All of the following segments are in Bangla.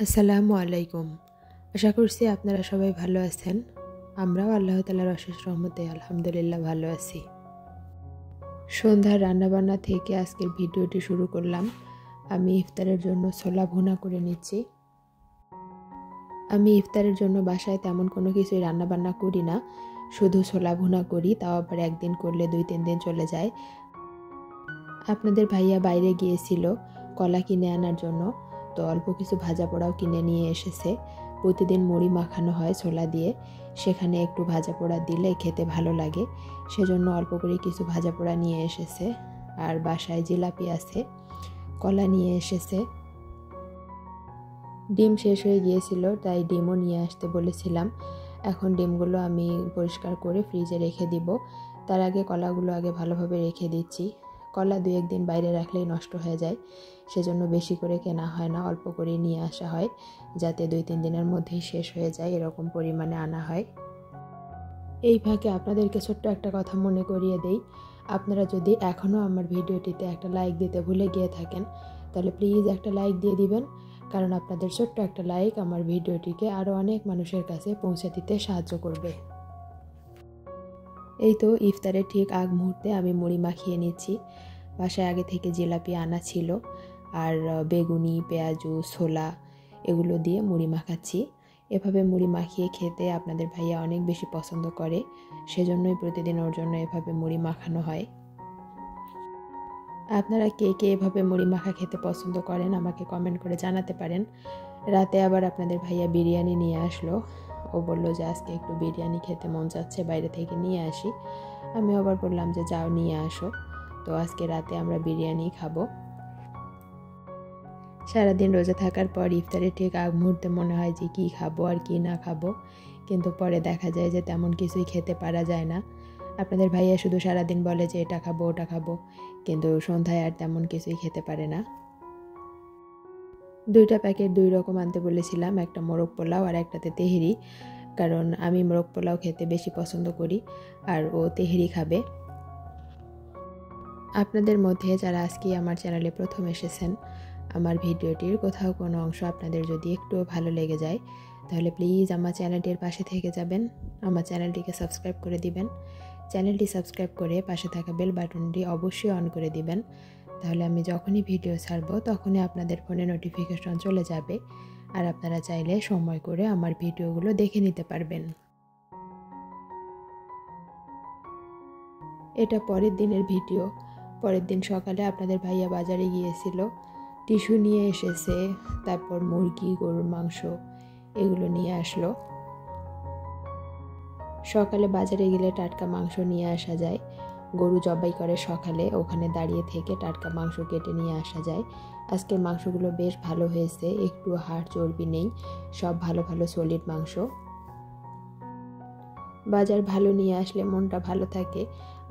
আসসালামু আলাইকুম। আশা করছি আপনারা সবাই ভালো আছেন। আমরাও আল্লাহ তাআলার অশেষ রহমতে আলহামদুলিল্লাহ ভালো আছি। সন্ধ্যার রান্নাবান্না থেকে আজকের ভিডিওটি শুরু করলাম। আমি ইফতারের জন্য ছোলা ভুনা করে নিচ্ছি। আমি ইফতারের জন্য বাসায় তেমন কোনো কিছুই রান্নাবান্না করি না, শুধু ছোলা ভুনা করি, তাও আবার একদিন করলে 2-3 দিন চলে যায়। আপনাদের ভাইয়া বাইরে গিয়েছিল কলা কিনে আনার জন্য, তো অল্প কিছু ভাজা পোড়াও কিনে নিয়ে এসেছে। প্রতিদিন মুড়ি মাখানো হয় ছোলা দিয়ে, সেখানে একটু ভাজা পোড়া দিলে খেতে ভালো লাগে, সেজন্য অল্প করে কিছু ভাজা পোড়া নিয়ে এসেছে। আর বাসায় জিলাপি আছে, কলা নিয়ে এসেছে। ডিম শেষ হয়ে গিয়েছিল, তাই ডিমও নিয়ে আসতে বলেছিলাম। এখন ডিমগুলো আমি পরিষ্কার করে ফ্রিজে রেখে দিব। তার আগে কলাগুলো আগে ভালোভাবে রেখে দিচ্ছি। কলা 2-1 দিন বাইরে রাখলেই নষ্ট হয়ে যায়, সেজন্য বেশি করে কেনা হয় না, অল্প করে নিয়ে আসা হয়, যাতে 2-3 দিনের মধ্যেই শেষ হয়ে যায়, এরকম পরিমাণে আনা হয়। এই ফাঁকে আপনাদেরকে ছোট্ট একটা কথা মনে করিয়ে দেই, আপনারা যদি এখনও আমার ভিডিওটিতে একটা লাইক দিতে ভুলে গিয়ে থাকেন, তাহলে প্লিজ একটা লাইক দিয়ে দিবেন, কারণ আপনাদের ছোট্ট একটা লাইক আমার ভিডিওটিকে আরও অনেক মানুষের কাছে পৌঁছে দিতে সাহায্য করবে। এই তো ইফতারের ঠিক আগ মুহূর্তে আমি মুড়ি মাখিয়ে নিচ্ছি। বাসায় আগে থেকে জিলাপি আনা ছিল, আর বেগুনি, পেঁয়াজু, ছোলা এগুলো দিয়ে মুড়ি মাখাচ্ছি। এভাবে মুড়ি মাখিয়ে খেতে আপনাদের ভাইয়া অনেক বেশি পছন্দ করে, সেজন্যই প্রতিদিন ওর জন্য এভাবে মুড়ি মাখানো হয়। আপনারা কে কে এভাবে মুড়ি মাখা খেতে পছন্দ করেন আমাকে কমেন্ট করে জানাতে পারেন। রাতে আবার আপনাদের ভাইয়া বিরিয়ানি নিয়ে আসলো। ও বলল যে আজকে একটু বিরিয়ানি খেতে মন যাচ্ছে, বাইরে থেকে নিয়ে আসি। আমি আবার বললাম যে যাও নিয়ে আসো। তো আজকে রাতে আমরা বিরিয়ানি খাবো। সারাদিন রোজা থাকার পর ইফতারের ঠিক আগ মুহূর্তে মনে হয় যে কী খাবো আর কি না খাবো, কিন্তু পরে দেখা যায় যে তেমন কিছুই খেতে পারা যায় না। আপনাদের ভাইয়া শুধু সারাদিন বলে যে এটা খাবো ওটা খাবো, কিন্তু সন্ধ্যায় আর তেমন কিছুই খেতে পারে না। 2টা প্যাকেট 2 রকম আনতে বলেছিলাম, একটা মোরগ পোলাও আর একটাতে তেহেরি, কারণ আমি মোরগ পোলাও খেতে বেশি পছন্দ করি আর ও তেহেরি খাবে। আপনাদের মধ্যে যারা আজকে আমার চ্যানেলে প্রথম এসেছেন, আমার ভিডিওটির কোথাও কোনো অংশ আপনাদের যদি একটুও ভালো লেগে যায়, তাহলে প্লিজ আমার চ্যানেলটির পাশে থেকে যাবেন, আমার চ্যানেলটিকে সাবস্ক্রাইব করে দিবেন। চ্যানেলটি সাবস্ক্রাইব করে পাশে থাকা বেল বাটনটি অবশ্যই অন করে দিবেন, তাহলে আমি যখনই ভিডিও ছাড়বো তখনই আপনাদের ফোনে নোটিফিকেশন চলে যাবে, আর আপনারা চাইলে সময় করে আমার ভিডিওগুলো দেখে নিতে পারবেন। এটা পরের দিনের ভিডিও। পরের দিন সকালে আপনাদের ভাইয়া বাজারে গিয়েছিল, টিস্যু নিয়ে এসেছে, তারপর মুরগি, গরুর মাংস এগুলো নিয়ে আসলো। সকালে বাজারে গেলে টাটকা মাংস নিয়ে আসা যায়। গরু জবাই করে সকালে, ওখানে দাঁড়িয়ে থেকে টাটকা মাংস কেটে নিয়ে আসা যায়। আজকের মাংসগুলো বেশ ভালো হয়েছে, একটু হাড় চর্বি নেই, সব ভালো ভালো সলিড মাংস। বাজার ভালো নিয়ে আসলে মনটা ভালো থাকে,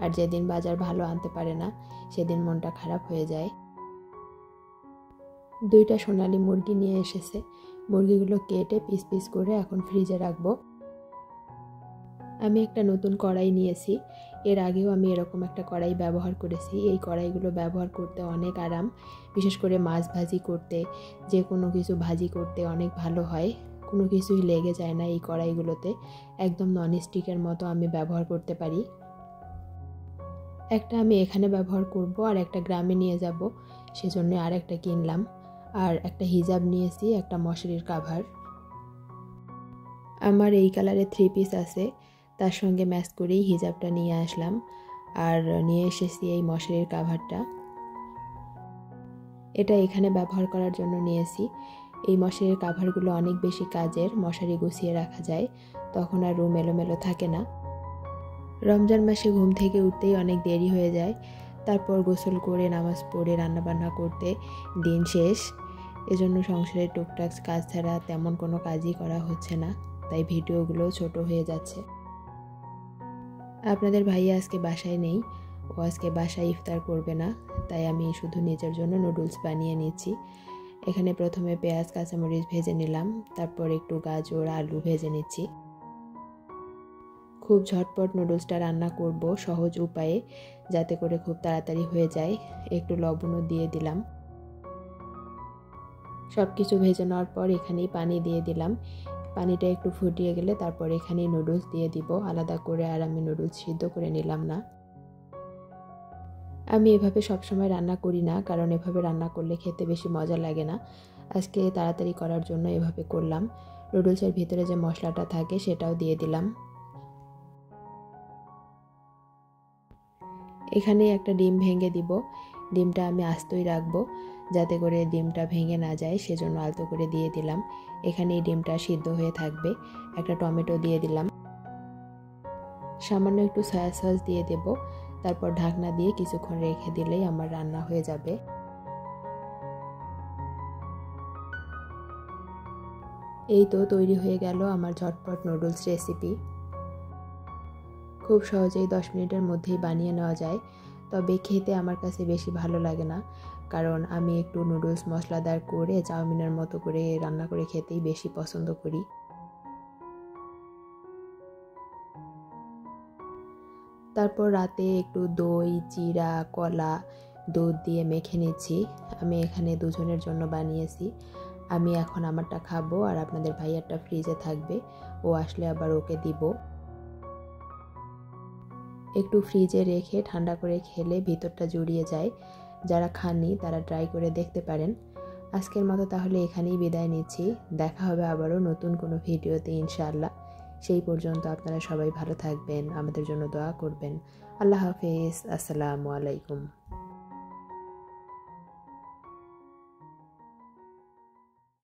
আর যেদিন বাজার ভালো আনতে পারে না সেদিন মনটা খারাপ হয়ে যায়। 2টা সোনালী মুরগি নিয়ে এসেছে, মুরগিগুলো কেটে পিস পিস করে এখন ফ্রিজে রাখবো। আমি একটা নতুন কড়াই নিয়েছি, এর আগেও আমি এরকম একটা কড়াই ব্যবহার করেছি। এই কড়াইগুলো ব্যবহার করতে অনেক আরাম, বিশেষ করে মাছ ভাজি করতে, যে কোনো কিছু ভাজি করতে অনেক ভালো হয়, কোনো কিছুই লেগে যায় না এই কড়াইগুলোতে, একদম ননস্টিকের মতো আমি ব্যবহার করতে পারি। একটা আমি এখানে ব্যবহার করব, আর একটা গ্রামে নিয়ে যাব, সেজন্য আর একটা কিনলাম। আর একটা হিজাব নিয়েছি, একটা মশারির কাভার। আমার এই কালারের 3 পিস আছে, তার সঙ্গে ম্যাচ করেই হিজাবটা নিয়ে আসলাম, আর নিয়ে এসেছি এই মশারির কাভারটা। এটা এখানে ব্যবহার করার জন্য নিয়েছি। এই মশারির কাভারগুলো অনেক বেশি কাজের, মশারি গুছিয়ে রাখা যায়, তখন আর রুম এলোমেলো থাকে না। রমজান মাসে ঘুম থেকে উঠতেই অনেক দেরি হয়ে যায়, তারপর গোসল করে নামাজ পড়ে রান্নাবান্না করতে দিন শেষ। এজন্য সংসারের টুকটাক কাজ ছাড়া তেমন কোনো কাজই করা হচ্ছে না, তাই ভিডিওগুলো ছোট হয়ে যাচ্ছে। আপনাদের ভাইয়া আজকে বাসায় নেই, ও আজকে বাসায় ইফতার করবে না, তাই আমি শুধু নিজের জন্য নুডলস বানিয়ে নিচ্ছি। এখানে প্রথমে পেঁয়াজ কাঁচামরিচ ভেজে নিলাম, তারপর একটু গাজর আলু ভেজে নিচ্ছি। খুব ঝটপট নুডলসটা রান্না করব সহজ উপায়ে, যাতে করে খুব তাড়াতাড়ি হয়ে যায়। একটু লবণও দিয়ে দিলাম। সব কিছু ভেজে নেওয়ার পর এখানেই পানি দিয়ে দিলাম। পানিটা একটু ফুটিয়ে গেলে তারপর এখানেই নুডলস দিয়ে দিব আলাদা করে, আর আমি নুডলস সিদ্ধ করে নিলাম না। আমি এভাবে সবসময় রান্না করি না, কারণ এভাবে রান্না করলে খেতে বেশি মজা লাগে না। আজকে তাড়াতাড়ি করার জন্য এভাবে করলাম। নুডলসের ভিতরে যে মশলাটা থাকে সেটাও দিয়ে দিলাম। এখানে একটা ডিম ভেঙে দিব। ডিমটা আমি আস্তই রাখবো যাতে করে ডিমটা ভেঙে না যায়, সেজন্য আলতো করে দিয়ে দিলাম। এখানে এই ডিমটা সিদ্ধ হয়ে থাকবে। একটা টমেটো দিয়ে দিলাম, সামান্য একটু সয়া সস দিয়ে দেব। তারপর ঢাকনা দিয়ে কিছুক্ষণ রেখে দিলেই আমার রান্না হয়ে যাবে। এই তো তৈরি হয়ে গেল আমার ঝটপট নুডলস রেসিপি। খুব সহজেই 10 মিনিটের মধ্যেই বানিয়ে নেওয়া যায়। তবে খেতে আমার কাছে বেশি ভালো লাগে না, কারণ আমি একটু নুডলস মশলাদার করে চাউমিনের মতো করে রান্না করে খেতেই বেশি পছন্দ করি। তারপর রাতে একটু দই, জিরা, কলা, দুধ দিয়ে মেখে নিচ্ছি। আমি এখানে দুজনের জন্য বানিয়েছি। আমি এখন আমারটা খাবো, আর আপনাদের ভাইয়ারটা ফ্রিজে থাকবে, ও আসলে আবার ওকে দিব। একটু ফ্রিজে রেখে ঠান্ডা করে খেলে ভিতরটা জুড়িয়ে যায়। যারা খাননি তারা ট্রাই করে দেখতে পারেন। আজকের মতো তাহলে এখানেই বিদায় নিচ্ছি। দেখা হবে আবারও নতুন কোনো ভিডিওতে ইনশাআল্লাহ। সেই পর্যন্ত আপনারা সবাই ভালো থাকবেন, আমাদের জন্য দোয়া করবেন। আল্লাহ হাফেজ। আসসালামু আলাইকুম।